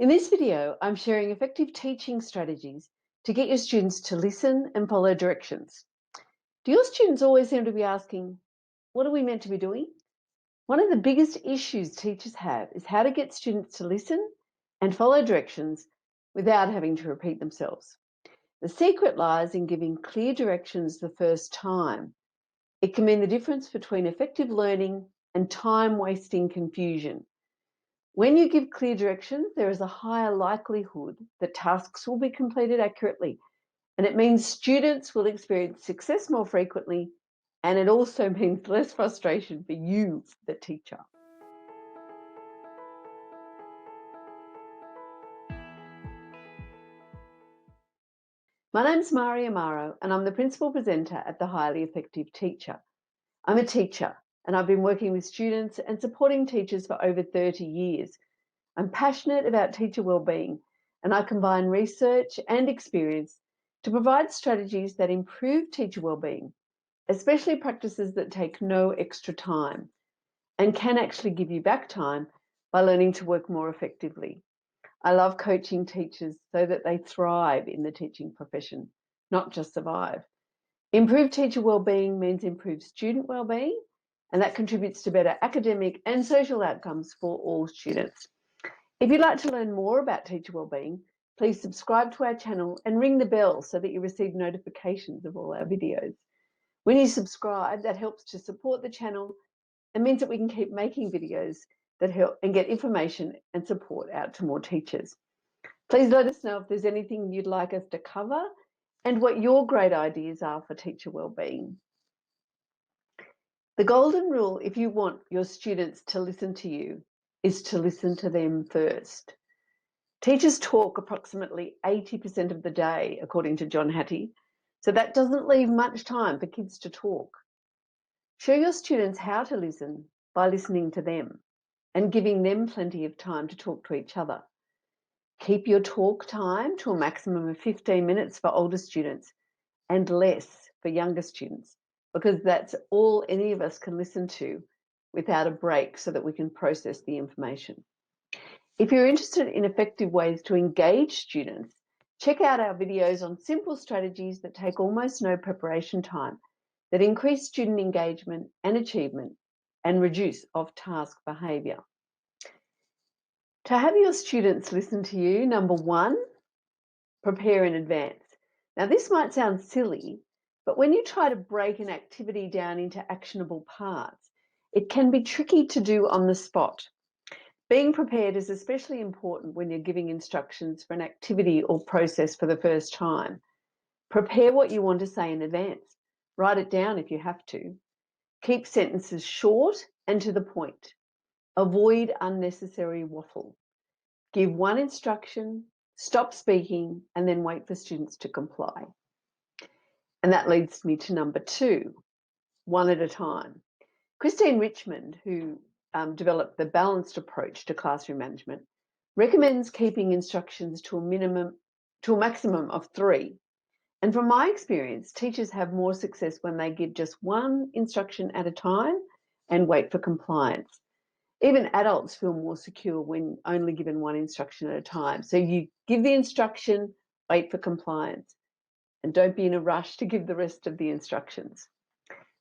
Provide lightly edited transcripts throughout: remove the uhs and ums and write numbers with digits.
In this video, I'm sharing effective teaching strategies to get your students to listen and follow directions. Do your students always seem to be asking, what are we meant to be doing? One of the biggest issues teachers have is how to get students to listen and follow directions without having to repeat themselves. The secret lies in giving clear directions the first time. It can mean the difference between effective learning and time-wasting confusion. When you give clear directions, there is a higher likelihood that tasks will be completed accurately, and it means students will experience success more frequently, and it also means less frustration for you, the teacher. My name's Mari Amaro, and I'm the Principal Presenter at the Highly Effective Teacher. I'm a teacher, and I've been working with students and supporting teachers for over 30 years. I'm passionate about teacher wellbeing, and I combine research and experience to provide strategies that improve teacher wellbeing, especially practices that take no extra time and can actually give you back time by learning to work more effectively. I love coaching teachers so that they thrive in the teaching profession, not just survive. Improved teacher wellbeing means improved student wellbeing, and that contributes to better academic and social outcomes for all students. If you'd like to learn more about teacher wellbeing, please subscribe to our channel and ring the bell so that you receive notifications of all our videos. When you subscribe, that helps to support the channel and means that we can keep making videos that help and get information and support out to more teachers. Please let us know if there's anything you'd like us to cover and what your great ideas are for teacher wellbeing. The golden rule, if you want your students to listen to you, is to listen to them first. Teachers talk approximately 80% of the day, according to John Hattie, so that doesn't leave much time for kids to talk. Show your students how to listen by listening to them and giving them plenty of time to talk to each other. Keep your talk time to a maximum of 15 minutes for older students and less for younger students, because that's all any of us can listen to without a break so that we can process the information. If you're interested in effective ways to engage students, check out our videos on simple strategies that take almost no preparation time, that increase student engagement and achievement and reduce off-task behaviour. To have your students listen to you, number one, prepare in advance. Now, this might sound silly, but when you try to break an activity down into actionable parts, it can be tricky to do on the spot. Being prepared is especially important when you're giving instructions for an activity or process for the first time. Prepare what you want to say in advance. Write it down if you have to. Keep sentences short and to the point. Avoid unnecessary waffle. Give one instruction, stop speaking, and then wait for students to comply. And that leads me to number two, one at a time. Christine Richmond, who developed the balanced approach to classroom management, recommends keeping instructions to a maximum of 3. And from my experience, teachers have more success when they give just one instruction at a time and wait for compliance. Even adults feel more secure when only given one instruction at a time. So you give the instruction, wait for compliance, and don't be in a rush to give the rest of the instructions.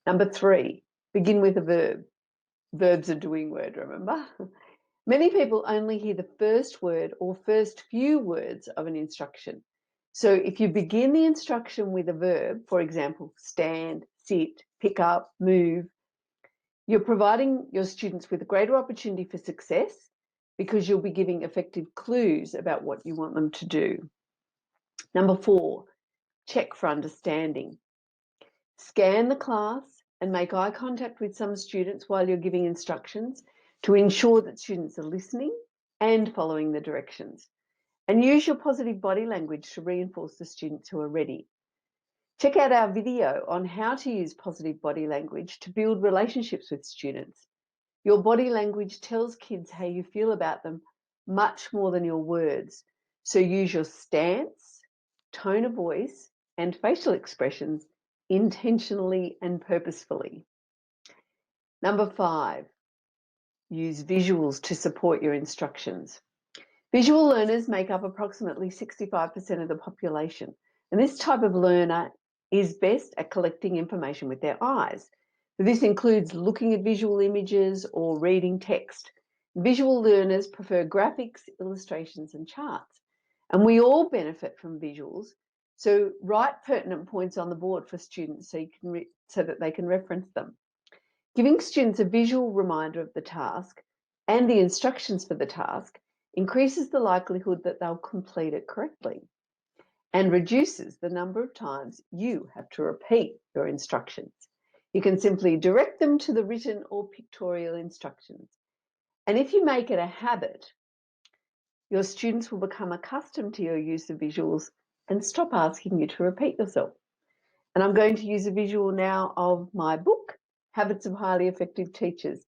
Number 3, begin with a verb. Verb's a doing word, remember? Many people only hear the first word or first few words of an instruction. So if you begin the instruction with a verb, for example, stand, sit, pick up, move, you're providing your students with a greater opportunity for success because you'll be giving effective clues about what you want them to do. Number 4, check for understanding. Scan the class and make eye contact with some students while you're giving instructions to ensure that students are listening and following the directions. And use your positive body language to reinforce the students who are ready. Check out our video on how to use positive body language to build relationships with students. Your body language tells kids how you feel about them much more than your words. So use your stance, tone of voice, and facial expressions intentionally and purposefully. Number 5, use visuals to support your instructions. Visual learners make up approximately 65% of the population, and this type of learner is best at collecting information with their eyes. This includes looking at visual images or reading text. Visual learners prefer graphics, illustrations, and charts, and we all benefit from visuals. So write pertinent points on the board for students so that they can reference them. Giving students a visual reminder of the task and the instructions for the task increases the likelihood that they'll complete it correctly and reduces the number of times you have to repeat your instructions. You can simply direct them to the written or pictorial instructions. And if you make it a habit, your students will become accustomed to your use of visuals and stop asking you to repeat yourself. And I'm going to use a visual now of my book, Habits of Highly Effective Teachers.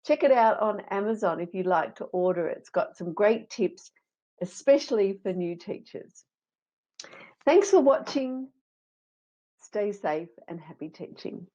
Check it out on Amazon if you'd like to order it. It's got some great tips, especially for new teachers. Thanks for watching. Stay safe and happy teaching.